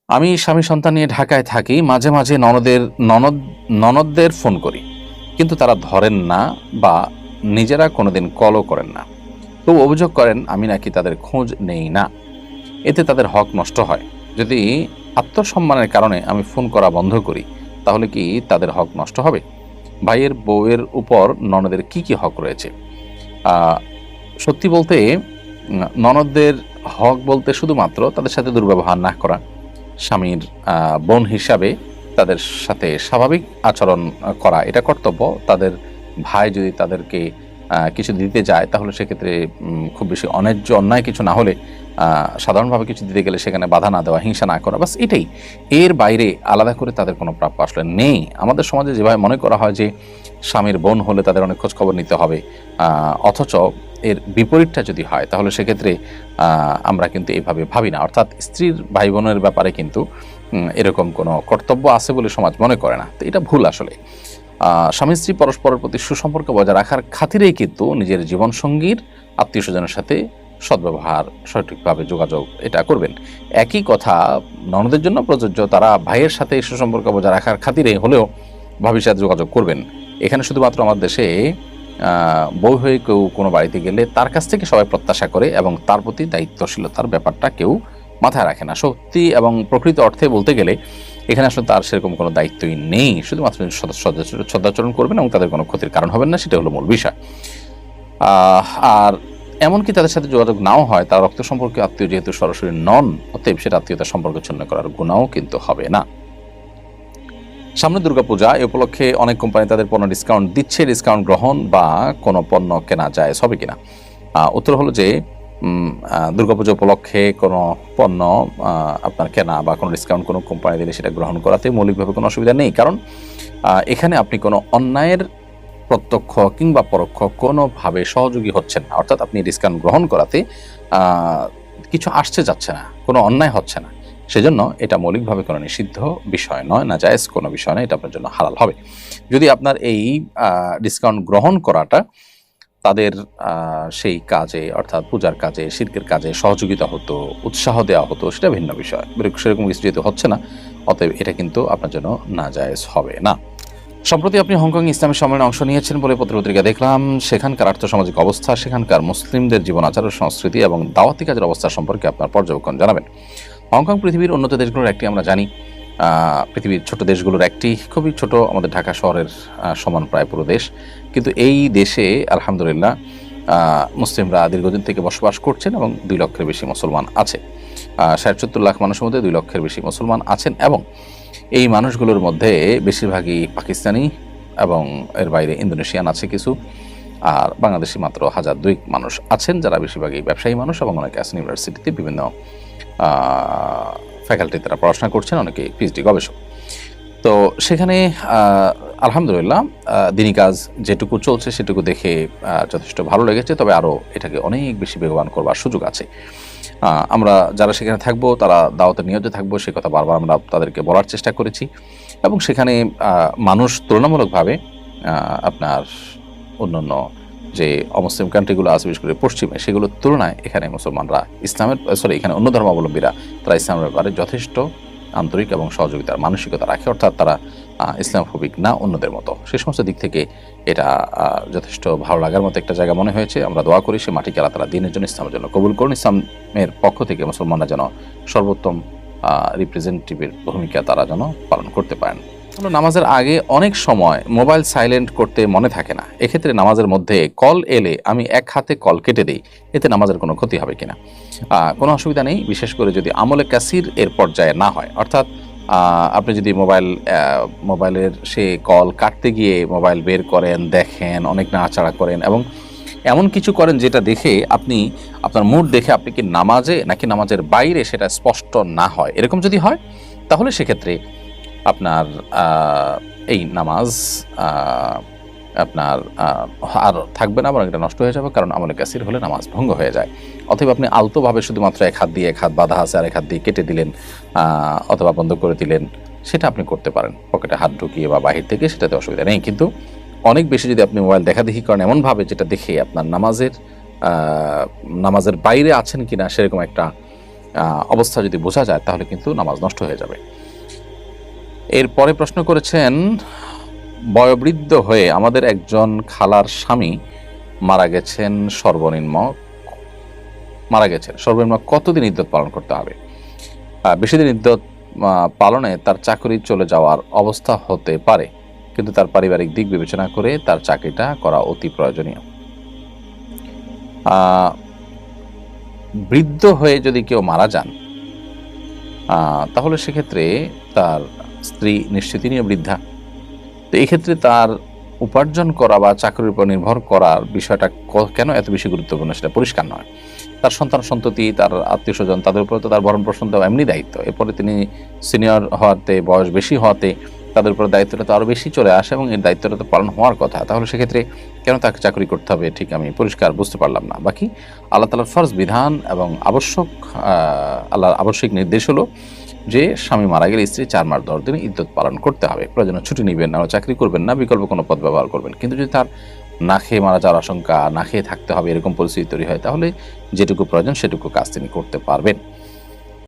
আমি স্বামী সন্তান নিয়ে ঢাকায় থাকি। মাঝে মাঝে ননদদের ফোন করি, কিন্তু তারা ধরেন না বা নিজেরা কোনোদিন কলও করেন না। তো অভিযোগ করেন আমি নাকি তাদের খোঁজ নেই না, এতে তাদের হক নষ্ট হয়। যদি আত্মসম্মানের কারণে আমি ফোন করা বন্ধ করি, তাহলে কি তাদের হক নষ্ট হবে? ভাইয়ের বউয়ের উপর ননদের কি কি হক রয়েছে? আহ, সত্যি বলতে ননদদের হক বলতে শুধুমাত্র তাদের সাথে দুর্ব্যবহার না করা, স্বামীর বোন হিসাবে তাদের সাথে স্বাভাবিক আচরণ করা, এটা কর্তব্য। তাদের ভাই যদি তাদেরকে কিছু দিতে যায়, তাহলে সেক্ষেত্রে খুব বেশি অন্যায্য অন্যায় কিছু না হলে সাধারণভাবে কিছু দিতে গেলে সেখানে বাধা না দেওয়া, হিংসা না করা, বাস এটাই। এর বাইরে আলাদা করে তাদের কোনো প্রাপ্য আসলে নেই। আমাদের সমাজে যেভাবে মনে করা হয় যে স্বামীর বোন হলে তাদের অনেক খোঁজখবর নিতে হবে, অথচ এর বিপরীতটা যদি হয় তাহলে সেক্ষেত্রে আমরা কিন্তু এইভাবে ভাবি না। অর্থাৎ স্ত্রীর ভাই বোনের ব্যাপারে কিন্তু এরকম কোনো কর্তব্য আছে বলে সমাজ মনে করে না। তো এটা ভুল আসলে। স্বামী স্ত্রী পরস্পরের প্রতি সুসম্পর্ক বজায় রাখার খাতিরেই কিন্তু নিজের জীবনসঙ্গীর আত্মীয় স্বজনের সাথে সদ্ব্যবহার, সঠিকভাবে যোগাযোগ এটা করবেন। একই কথা ননদের জন্য প্রযোজ্য। তারা ভাইয়ের সাথে সুসম্পর্ক বজায় রাখার খাতিরে হলেও ভাবির সাথে যোগাযোগ করবেন। এখানে শুধুমাত্র আমার দেশে বউ হয়ে কেউ কোনো বাড়িতে গেলে তার কাছ থেকে সবাই প্রত্যাশা করে এবং তার প্রতি দায়িত্বশীলতার ব্যাপারটা কেউ মাথায় রাখে না। সত্যি এবং প্রকৃত অর্থে বলতে গেলে এখানে আসলে তার সেরকম কোনো দায়িত্বই নেই। শুধুমাত্র সদাচরণ করবেন এবং তাদের কোনো ক্ষতির কারণ হবেন না, সেটা হলো মূল বিষয়। আর এমনকি তাদের সাথে যোগাযোগ নাও হয়, তার রক্ত সম্পর্কে আত্মীয় যেহেতু সরাসরি নন, অতএব সেটা আত্মীয়তার সম্পর্ক ছিন্ন করার গুণাও কিন্তু হবে না। সামনে দুর্গাপূজা, এ উপলক্ষে অনেক কোম্পানি তাদের পণ্য ডিসকাউন্ট দিচ্ছে। ডিসকাউন্ট গ্রহণ বা কোনো পণ্য কেনা যায় হবে কিনা? উত্তর হলো যে দুর্গাপূজা উপলক্ষে কোনো পণ্য আপনার কেনা বা কোনো ডিসকাউন্ট কোনো কোম্পানি দিলে সেটা গ্রহণ করাতে মৌলিকভাবে কোনো অসুবিধা নেই। কারণ এখানে আপনি কোনো অন্যায়ের প্রত্যক্ষ কিংবা পরোক্ষ কোনোভাবে সহযোগী হচ্ছেন না। অর্থাৎ আপনি ডিসকাউন্ট গ্রহণ করাতে কিছু আসছে যাচ্ছে না, কোনো অন্যায় হচ্ছে না। সেজন্য এটা মৌলিকভাবে কোনো নিষিদ্ধ বিষয় নয়, না জায়েজ কোনো বিষয় নয়, এটা আপনার জন্য হালাল হবে। যদি আপনার এই ডিসকাউন্ট গ্রহণ করাটা তাদের সেই কাজে, অর্থাৎ পূজার কাজে, শিরকের কাজে সহযোগিতা হতো, উৎসাহ দেওয়া হতো, সেটা ভিন্ন বিষয়। সেরকম কিছু যেহেতু হচ্ছে না, অতএব এটা কিন্তু আপনার জন্য নাজায়েজ হবে না। সম্প্রতি আপনি হংকং ইসলামী সম্মেলনে অংশ নিয়েছেন বলে পত্রিকা দেখলাম। সেখানকার আর্থসামাজিক অবস্থা, সেখানকার মুসলিমদের জীবন আচার ও সংস্কৃতি এবং দাওয়াতি কাজের অবস্থা সম্পর্কে আপনার পর্যবেক্ষণ জানাবেন। হংকং পৃথিবীর উন্নত দেশগুলোর একটি, আমরা জানি। পৃথিবীর ছোট দেশগুলোর একটি, খুবই ছোট, আমাদের ঢাকা শহরের সমান প্রায় পুরো দেশ। কিন্তু এই দেশে আলহামদুলিল্লাহ মুসলিমরা দীর্ঘদিন থেকে বসবাস করছেন এবং 2 লক্ষের বেশি মুসলমান আছে। 70 লাখ মানুষের মধ্যে 2 লক্ষের বেশি মুসলমান আছেন এবং এই মানুষগুলোর মধ্যে বেশিরভাগই পাকিস্তানি এবং এর বাইরে ইন্দোনেশিয়ান আছে কিছু, আর বাংলাদেশি মাত্র 1002 মানুষ আছেন, যারা বেশিরভাগই ব্যবসায়ী মানুষ এবং অনেকে আছেন ইউনিভার্সিটিতে বিভিন্ন ফ্যাকাল্টি তারা পড়াশোনা করছেন, অনেকে পিএইচডি গবেষক। তো সেখানে আলহামদুলিল্লাহ দিনী কাজ যেটুকু চলছে সেটুকু দেখে যথেষ্ট ভালো লেগেছে। তবে আরও এটাকে অনেক বেশি বেগবান করবার সুযোগ আছে। আমরা যারা সেখানে থাকবো তারা দাওয়াতে নিয়োজিত থাকবো, সে কথা বারবার আমরা তাদেরকে বলার চেষ্টা করেছি। এবং সেখানে মানুষ তুলনামূলকভাবে আপনার অন্যান্য যে অমুসলিম কান্ট্রিগুলো আছে, বিশেষ করে পশ্চিমে, সেগুলোর তুলনায় এখানে মুসলমানরা এখানে অন্য ধর্মাবলম্বীরা তারা ইসলামের ব্যাপারে যথেষ্ট আন্তরিক এবং সহযোগিতার মানসিকতা রাখে। অর্থাৎ তারা ইসলামফোবিক না অন্যদের মতো। সে সমস্ত দিক থেকে এটা যথেষ্ট ভালো লাগার মতো একটা জায়গা মনে হয়েছে। আমরা দোয়া করি সে মাটিকে আল্লাহ তাআলা দ্বীনের জন্য, ইসলামের জন্য কবুল করুন। ইসলামের পক্ষ থেকে মুসলমানরা যেন সর্বোত্তম রিপ্রেজেন্টেটিভের ভূমিকা তারা যেন পালন করতে পারেন। নামাজের আগে অনেক সময় মোবাইল সাইলেন্ট করতে মনে থাকে না। এক্ষেত্রে নামাজের মধ্যে কল এলে আমি এক হাতে কল কেটে দিই, এতে নামাজের কোনো ক্ষতি হবে কিনা? কোনো অসুবিধা নেই, বিশেষ করে যদি আমলে কাসির এর পর্যায়ে না হয়। অর্থাৎ আপনি যদি মোবাইলের সে কল কাটতে গিয়ে মোবাইল বের করেন, দেখেন, অনেক নাড়াচাড়া করেন এবং এমন কিছু করেন যেটা দেখে আপনার মুড দেখে আপনি কি নামাজে নাকি নামাজের বাইরে সেটা স্পষ্ট না হয়, এরকম যদি হয় তাহলে সেক্ষেত্রে আপনার এই নামাজ আপনার আর থাকবে না, বরং এটা নষ্ট হয়ে যাবে। কারণ আমলে কাসির হলে নামাজ ভঙ্গ হয়ে যায়। অথবা আপনি আলতোভাবে শুধুমাত্র এক হাত দিয়ে, এক হাত বাঁধা আছে আর এক হাত দিয়ে কেটে দিলেন অথবা বন্ধ করে দিলেন, সেটা আপনি করতে পারেন পকেটে হাত ঢুকিয়ে বা বাহির থেকে, সেটাতে অসুবিধা নেই। কিন্তু অনেক বেশি যদি আপনি মোবাইল দেখাদেখি করেন এমনভাবে যেটা দেখে আপনার নামাজের বাইরে আছেন কিনা সেরকম একটা অবস্থা যদি বোঝা যায় তাহলে কিন্তু নামাজ নষ্ট হয়ে যাবে। এরপরে প্রশ্ন করেছেন, বয়োবৃদ্ধ হয়ে আমাদের একজন খালার স্বামী মারা গেছেন, সর্বনিম্ন কতদিন ইদ্যত পালন করতে হবে? বেশি দিন ইদ্যত পালনে তার চাকরি চলে যাওয়ার অবস্থা হতে পারে, কিন্তু তার পারিবারিক দিক বিবেচনা করে তার চাকরিটা করা অতি প্রয়োজনীয়। বৃদ্ধ হয়ে যদি কেউ মারা যান তাহলে সেক্ষেত্রে তার স্ত্রী নিশ্চয়ই তিনিও বৃদ্ধা। তো এই ক্ষেত্রে তার উপার্জন করা বা চাকরির উপর নির্ভর করার বিষয়টা কেন এত বেশি গুরুত্বপূর্ণ সেটা পরিষ্কার নয়। তার সন্তান সন্ততি, তার আত্মীয় স্বজন, তাদের উপরে তো তার ভরণ পোষণ দেওয়া এমনি দায়িত্ব। এরপরে তিনি সিনিয়র হওয়াতে, বয়স বেশি হওয়াতে তাদের উপরে দায়িত্বটা তো আরও বেশি চলে আসে এবং এই দায়িত্বটা তো পালন হওয়ার কথা। তাহলে সেক্ষেত্রে কেন তাকে চাকরি করতে হবে ঠিক আমি পরিষ্কার বুঝতে পারলাম না। বাকি আল্লাহ তাআলার ফরজ বিধান এবং আল্লাহর আবশ্যিক নির্দেশ হলো যে স্বামী মারা গেলে স্ত্রী 4 মাস 10 দিন ইদ্যত পালন করতে হবে। প্রয়োজনে ছুটি নেবেন না, চাকরি করবেন না, বিকল্প কোনো পথ ব্যবহার করবেন। কিন্তু যদি তার না খেয়ে মারা যাওয়ার আশঙ্কা, না খেয়ে থাকতে হবে এরকম পরিস্থিতি তৈরি হয়, তাহলে যেটুকু প্রয়োজন সেটুকু কাজ তিনি করতে পারবেন।